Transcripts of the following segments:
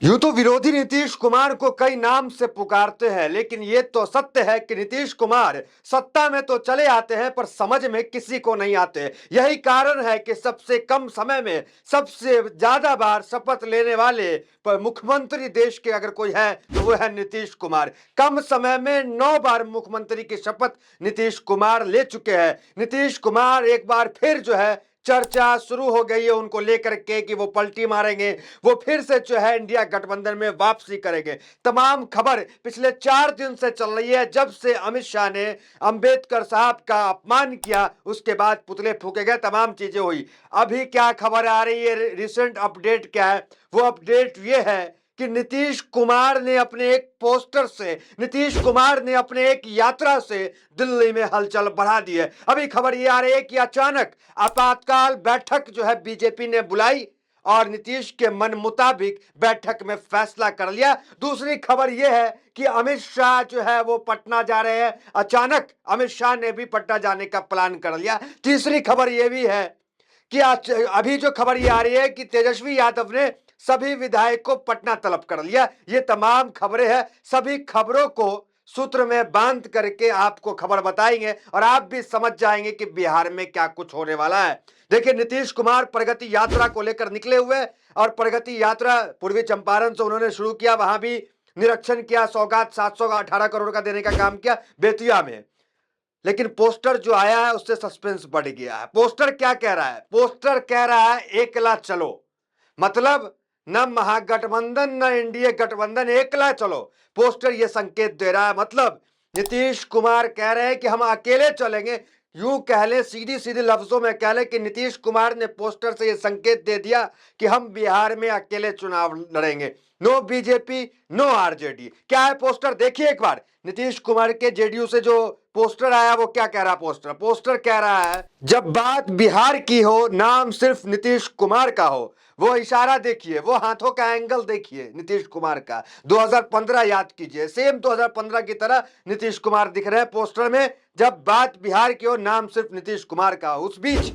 यूं तो विरोधी नीतीश कुमार को कई नाम से पुकारते हैं, लेकिन ये तो सत्य है कि नीतीश कुमार सत्ता में तो चले आते हैं पर समझ में किसी को नहीं आते। यही कारण है कि सबसे कम समय में सबसे ज्यादा बार शपथ लेने वाले मुख्यमंत्री देश के अगर कोई है तो वो है नीतीश कुमार। कम समय में 9 बार मुख्यमंत्री की शपथ नीतीश कुमार ले चुके हैं। नीतीश कुमार एक बार फिर जो है चर्चा शुरू हो गई है उनको लेकर के कि वो पलटी मारेंगे, वो फिर से जो है इंडिया गठबंधन में वापसी करेंगे। तमाम खबर पिछले 4 दिन से चल रही है। जब से अमित शाह ने अंबेडकर साहब का अपमान किया उसके बाद पुतले फूके गए, तमाम चीजें हुई। अभी क्या खबर आ रही है, रिसेंट अपडेट क्या है? वो अपडेट ये है कि नीतीश कुमार ने अपने एक पोस्टर से, नीतीश कुमार ने अपने एक यात्रा से दिल्ली में हलचल बढ़ा दी है। अभी खबर ये आ रही है कि अचानक आपातकाल बैठक जो है बीजेपी ने बुलाई और नीतीश के मन मुताबिक बैठक में फैसला कर लिया। दूसरी खबर यह है कि अमित शाह जो है वो पटना जा रहे हैं। अचानक अमित शाह ने भी पटना जाने का प्लान कर लिया। तीसरी खबर यह भी है कि अभी जो खबर ये आ रही है कि तेजस्वी यादव ने सभी विधायकों को पटना तलब कर लिया। ये तमाम खबरें हैं, सभी खबरों को सूत्र में बांध करके आपको खबर बताएंगे और आप भी समझ जाएंगे कि बिहार में क्या कुछ होने वाला है। देखिए, नीतीश कुमार प्रगति यात्रा को लेकर निकले हुए और प्रगति यात्रा पूर्वी चंपारण से उन्होंने शुरू किया, वहां भी निरीक्षण किया, सौगात 718 करोड़ का देने का काम किया बेतिया में। लेकिन पोस्टर जो आया है उससे सस्पेंस बढ़ गया है। पोस्टर क्या कह रहा है? पोस्टर कह रहा है एकला चलो, मतलब न महागठबंधन न एनडीए गठबंधन, एकला चलो। पोस्टर ये संकेत दे रहा है, मतलब नीतीश कुमार कह रहे हैं कि हम अकेले चलेंगे। यूं कह ले, सीधी सीधी लफ्जों में कह ले कि नीतीश कुमार ने पोस्टर से ये संकेत दे दिया कि हम बिहार में अकेले चुनाव लड़ेंगे। No BJP no RJD. क्या है पोस्टर? देखिए एक बार नीतीश कुमार के जेडीयू से जो पोस्टर आया वो क्या कह रहा है। पोस्टर कह रहा है, जब बात बिहार की हो नाम सिर्फ नीतीश कुमार का हो। वो इशारा देखिए, वो हाथों का एंगल देखिए नीतीश कुमार का। 2015 याद कीजिए, सेम 2015 की तरह नीतीश कुमार दिख रहे हैं पोस्टर में। जब बात बिहार की हो नाम सिर्फ नीतीश कुमार का। उस बीच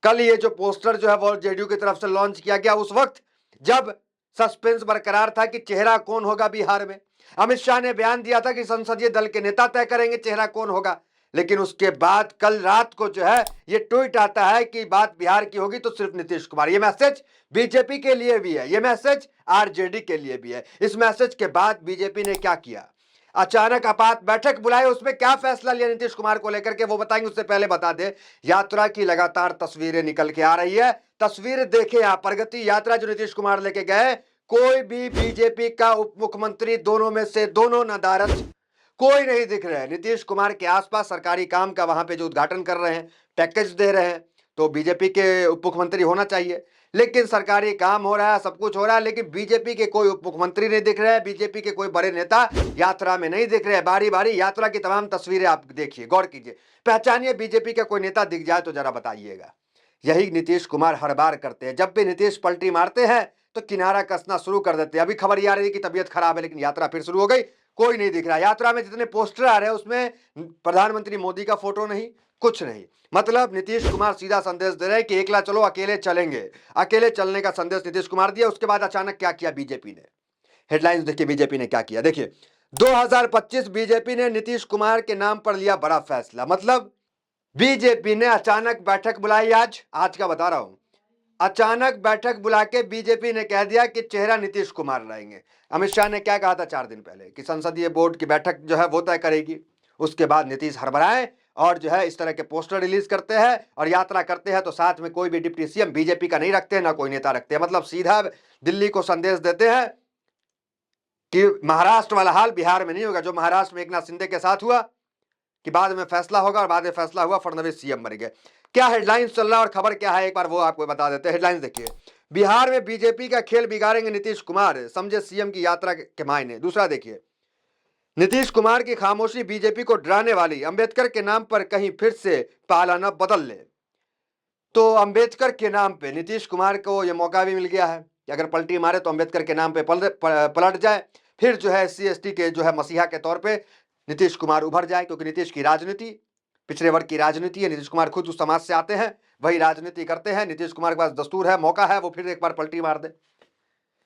कल ये जो पोस्टर जो है वो जेडीयू की तरफ से लॉन्च किया गया, उस वक्त जब सस्पेंस बरकरार था कि चेहरा कौन होगा बिहार में। अमित शाह ने बयान दिया था कि संसदीय दल के नेता तय करेंगे चेहरा कौन होगा। लेकिन उसके बाद कल रात को जो है ये ट्वीट आता है कि बात बिहार की होगी तो सिर्फ नीतीश कुमार। ये मैसेज बीजेपी के लिए भी है, ये मैसेज आरजेडी के लिए भी है। इस मैसेज के बाद बीजेपी ने क्या किया? अचानक आपात बैठक बुलाई, उसमें क्या फैसला लिया नीतीश कुमार को लेकर के वो बताएंगे। उससे पहले बता दे, यात्रा की लगातार तस्वीरें निकल के आ रही है। तस्वीर देखे आप, प्रगति यात्रा जो नीतीश कुमार लेके गए, कोई भी बीजेपी का उप मुख्यमंत्री दोनों में से दोनों नदारद कोई नहीं दिख रहे हैं। नीतीश कुमार के आसपास सरकारी काम का वहां पे जो उद्घाटन कर रहे हैं, पैकेज दे रहे हैं, तो बीजेपी के उप मुख्यमंत्री होना चाहिए। लेकिन सरकारी काम हो रहा है, सब कुछ हो रहा है, लेकिन बीजेपी के कोई उप मुख्यमंत्री नहीं दिख रहे हैं, बीजेपी के कोई बड़े नेता यात्रा में नहीं दिख रहे हैं। बारी बारी यात्रा की तमाम तस्वीरें आप देखिए, गौर कीजिए, पहचानिए बीजेपी का कोई नेता दिख जाए तो जरा बताइएगा। यही नीतीश कुमार हर बार करते हैं। जब भी नीतीश पलटी मारते हैं तो किनारा कसना शुरू कर देते हैं। अभी खबर ये आ रही है कि तबीयत खराब है, लेकिन यात्रा फिर शुरू हो गई, कोई नहीं दिख रहा। यात्रा में जितने पोस्टर आ रहे हैं उसमें प्रधानमंत्री मोदी का फोटो नहीं, कुछ नहीं। मतलब नीतीश कुमार सीधा संदेश दे रहे हैं कि एकला चलो, अकेले चलेंगे। अकेले चलने का संदेश नीतीश कुमार दिया। उसके बाद अचानक क्या किया बीजेपी ने? हेडलाइंस देखिए, बीजेपी ने क्या किया देखिए। 2025 बीजेपी ने नीतीश कुमार के नाम पर लिया बड़ा फैसला। मतलब बीजेपी ने अचानक बैठक बुलाई। आज का बता रहा हूं, अचानक बैठक बुला के बीजेपी ने कह दिया कि चेहरा नीतीश कुमार रहेंगे। अमित शाह ने क्या कहा था 4 दिन पहले कि संसदीय बोर्ड की बैठक जो है वो तय करेगी। उसके बाद नीतीश हड़बड़ाए और जो है इस तरह के पोस्टर रिलीज करते हैं और यात्रा करते हैं, तो साथ में कोई भी डिप्टी सीएम बीजेपी का नहीं रखते, ना कोई नेता रखते हैं। मतलब सीधा दिल्ली को संदेश देते हैं कि महाराष्ट्र वाला हाल बिहार में नहीं होगा, जो महाराष्ट्र में एकनाथ शिंदे के साथ हुआ कि बाद में फैसला होगा, और बाद में फैसला हुआ, फडणवीस सीएम बन गए। क्या हेडलाइंस चल रहा है और खबर क्या है, एक बार वो आपको बता देते हैं। हेडलाइंस देखिए, बिहार में बीजेपी का खेल बिगाड़ेंगे नीतीश कुमार, समझे सीएम की यात्रा के मायने। दूसरा देखिए, नीतीश कुमार की खामोशी बीजेपी को डराने वाली, अंबेडकर के नाम पर कहीं फिर से पालाना बदल ले। तो अंबेडकर के नाम पे नीतीश कुमार को यह मौका भी मिल गया है कि अगर पलटी मारे तो अंबेडकर के नाम पे पलट जाए, फिर जो है एससी एसटी के जो है मसीहा के तौर पे नीतीश कुमार उभर जाए। क्योंकि नीतीश की राजनीति पिछड़े वर्ग की राजनीति है। नीतीश कुमार खुद उस समाज से आते हैं, वही राजनीति करते हैं। नीतीश कुमार के पास दस्तूर है, मौका है, वो फिर एक बार पलटी मार दे।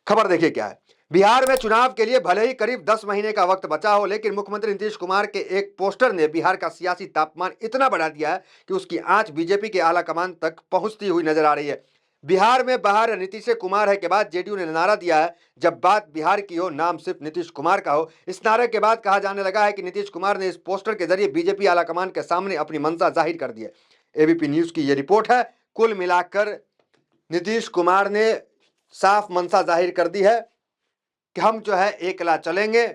खबर देखिए क्या है, बिहार में चुनाव के लिए भले ही करीब 10 महीने का वक्त बचा हो, लेकिन मुख्यमंत्री नीतीश कुमार के एक पोस्टर ने बिहार का सियासी तापमान इतना बढ़ा दिया है कि उसकी आंच बीजेपी के आला कमान तक पहुंचती हुई नजर आ रही है। बिहार में बाहर नीतीश कुमार है के बाद जेडीयू ने नारा दिया है, जब बात बिहार की हो नाम सिर्फ नीतीश कुमार का हो। इस नारे के बाद कहा जाने लगा है कि नीतीश कुमार ने इस पोस्टर के जरिए बीजेपी आला कमान के सामने अपनी मंशा जाहिर कर दी है। एबीपी न्यूज की यह रिपोर्ट है। कुल मिलाकर नीतीश कुमार ने साफ मंशा जाहिर कर दी है कि हम जो है एकला चलेंगे।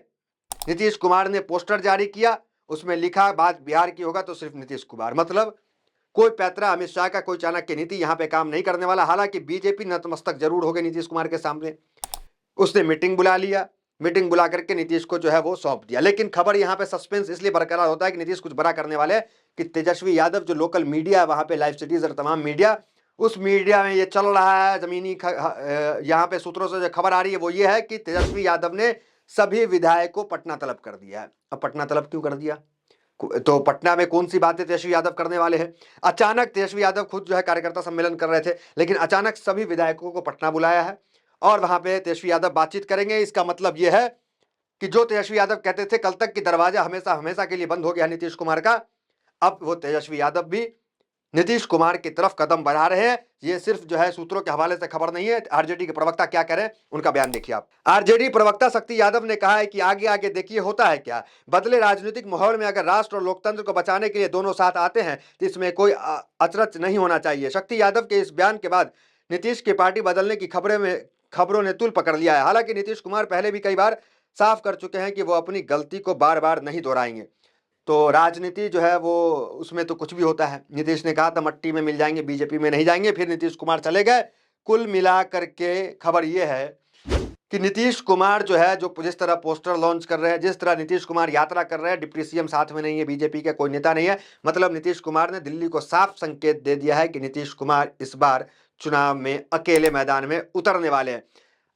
नीतीश कुमार ने पोस्टर जारी किया, उसमें लिखा बात बिहार की होगा तो सिर्फ नीतीश कुमार, मतलब कोई पैतरा अमित शाह का, कोई चाणक्य नीति यहां पे काम नहीं करने वाला। हालांकि बीजेपी नतमस्तक जरूर हो गई नीतीश कुमार के सामने। उसने मीटिंग बुला लिया, मीटिंग बुला करके नीतीश को जो है वो सौंप दिया। लेकिन खबर यहाँ पे सस्पेंस इसलिए बरकरार होता है कि नीतीश कुछ बड़ा करने वाले हैं कि तेजस्वी यादव जो लोकल मीडिया है वहां पे, लाइव सिटीज और तमाम मीडिया, उस मीडिया में ये चल रहा है जमीनी यहाँ पे सूत्रों से जो खबर आ रही है वो ये है कि तेजस्वी यादव ने सभी विधायकों को पटना तलब कर दिया है। अब पटना तलब क्यों कर दिया? तो पटना में कौन सी बातें तेजस्वी यादव करने वाले हैं? अचानक तेजस्वी यादव खुद जो है कार्यकर्ता सम्मेलन कर रहे थे, लेकिन अचानक सभी विधायकों को पटना बुलाया है और वहां पे तेजस्वी यादव बातचीत करेंगे। इसका मतलब यह है कि जो तेजस्वी यादव कहते थे कल तक कि दरवाजा हमेशा हमेशा के लिए बंद हो गया नीतीश कुमार का, अब वो तेजस्वी यादव भी नीतीश कुमार की तरफ कदम बढ़ा रहे हैं। ये सिर्फ जो है सूत्रों के हवाले से खबर नहीं है। आरजेडी के प्रवक्ता क्या कह रहे हैं उनका बयान देखिए आप। आरजेडी प्रवक्ता शक्ति यादव ने कहा है कि आगे आगे देखिए होता है क्या। बदले राजनीतिक माहौल में अगर राष्ट्र और लोकतंत्र को बचाने के लिए दोनों साथ आते हैं तो इसमें कोई अचरज नहीं होना चाहिए। शक्ति यादव के इस बयान के बाद नीतीश की पार्टी बदलने की खबरों ने तूल पकड़ लिया है। हालांकि नीतीश कुमार पहले भी कई बार साफ कर चुके हैं कि वो अपनी गलती को बार बार नहीं दोहराएंगे। तो राजनीति जो है वो, उसमें तो कुछ भी होता है। नीतीश ने कहा था मट्टी में मिल जाएंगे, बीजेपी में नहीं जाएंगे, फिर नीतीश कुमार चले गए। कुल मिलाकर के खबर ये है कि नीतीश कुमार जो है, जो जिस तरह पोस्टर लॉन्च कर रहे हैं, जिस तरह नीतीश कुमार यात्रा कर रहे हैं, डिप्टी सीएम साथ में नहीं है, बीजेपी का कोई नेता नहीं है, मतलब नीतीश कुमार ने दिल्ली को साफ संकेत दे दिया है कि नीतीश कुमार इस बार चुनाव में अकेले मैदान में उतरने वाले हैं।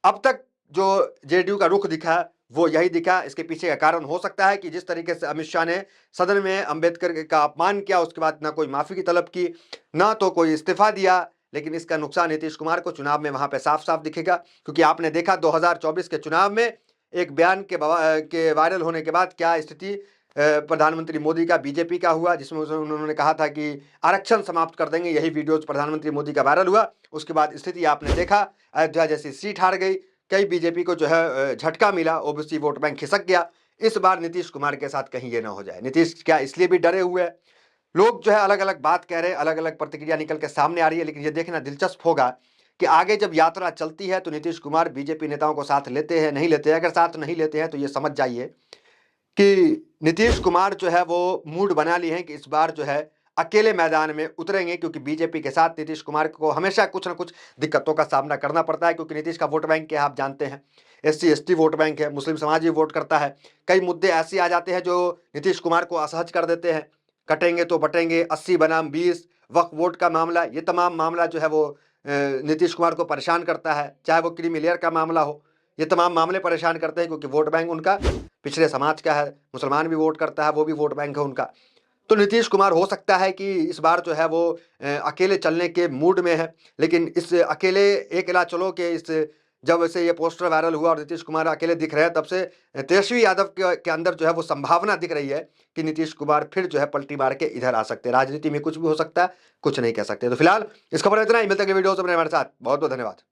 अब तक जो जेडीयू का रुख दिखा वो यही दिखा। इसके पीछे का कारण हो सकता है कि जिस तरीके से अमित शाह ने सदन में अंबेडकर का अपमान किया, उसके बाद ना कोई माफी की तलब की, ना तो कोई इस्तीफा दिया, लेकिन इसका नुकसान नीतीश कुमार को चुनाव में वहां पे साफ साफ दिखेगा। क्योंकि आपने देखा 2024 के चुनाव में एक बयान के वायरल होने के बाद क्या स्थिति प्रधानमंत्री मोदी का, बीजेपी का हुआ, जिसमें उन्होंने कहा था कि आरक्षण समाप्त कर देंगे। यही वीडियोज प्रधानमंत्री मोदी का वायरल हुआ। उसके बाद स्थिति आपने देखा, अयोध्या जैसी सीट हार गई, कई बीजेपी को जो है झटका मिला, ओबीसी वोट बैंक खिसक गया। इस बार नीतीश कुमार के साथ कहीं ये ना हो जाए। नीतीश क्या इसलिए भी डरे हुए हैं। लोग जो है अलग अलग बात कह रहे हैं, अलग अलग प्रतिक्रिया निकल के सामने आ रही है, लेकिन ये देखना दिलचस्प होगा कि आगे जब यात्रा चलती है तो नीतीश कुमार बीजेपी नेताओं को साथ लेते हैं, नहीं लेते हैं। अगर साथ नहीं लेते हैं तो ये समझ जाइए कि नीतीश कुमार जो है वो मूड बना लिए हैं कि इस बार जो है अकेले मैदान में उतरेंगे, क्योंकि बीजेपी के साथ नीतीश कुमार को हमेशा कुछ ना कुछ दिक्कतों का सामना करना पड़ता है। क्योंकि नीतीश का वोट बैंक क्या है आप जानते हैं, एससी एसटी वोट बैंक है, मुस्लिम समाज भी वोट करता है। कई मुद्दे ऐसे आ जाते हैं जो नीतीश कुमार को असहज कर देते हैं। कटेंगे तो बटेंगे, 80 बनाम 20, वक्फ वोट का मामला, ये तमाम मामला जो है वो नीतीश कुमार को परेशान करता है। चाहे वो क्रीमी लेयर का मामला हो, ये तमाम मामले परेशान करते हैं, क्योंकि वोट बैंक उनका पिछड़े समाज का है, मुसलमान भी वोट करता है, वो भी वोट बैंक है उनका। तो नीतीश कुमार हो सकता है कि इस बार जो है वो अकेले चलने के मूड में है। लेकिन इस अकेले एकला चलो के इस, जब से ये पोस्टर वायरल हुआ और नीतीश कुमार अकेले दिख रहे हैं, तब से तेजस्वी यादव के अंदर जो है वो संभावना दिख रही है कि नीतीश कुमार फिर जो है पलटी मार के इधर आ सकते हैं। राजनीति में कुछ भी हो सकता है, कुछ नहीं कह सकते। तो फिलहाल इस खबर में इतना ही। मिलते हैं अगले वीडियो से। हमारे साथ बहुत बहुत धन्यवाद।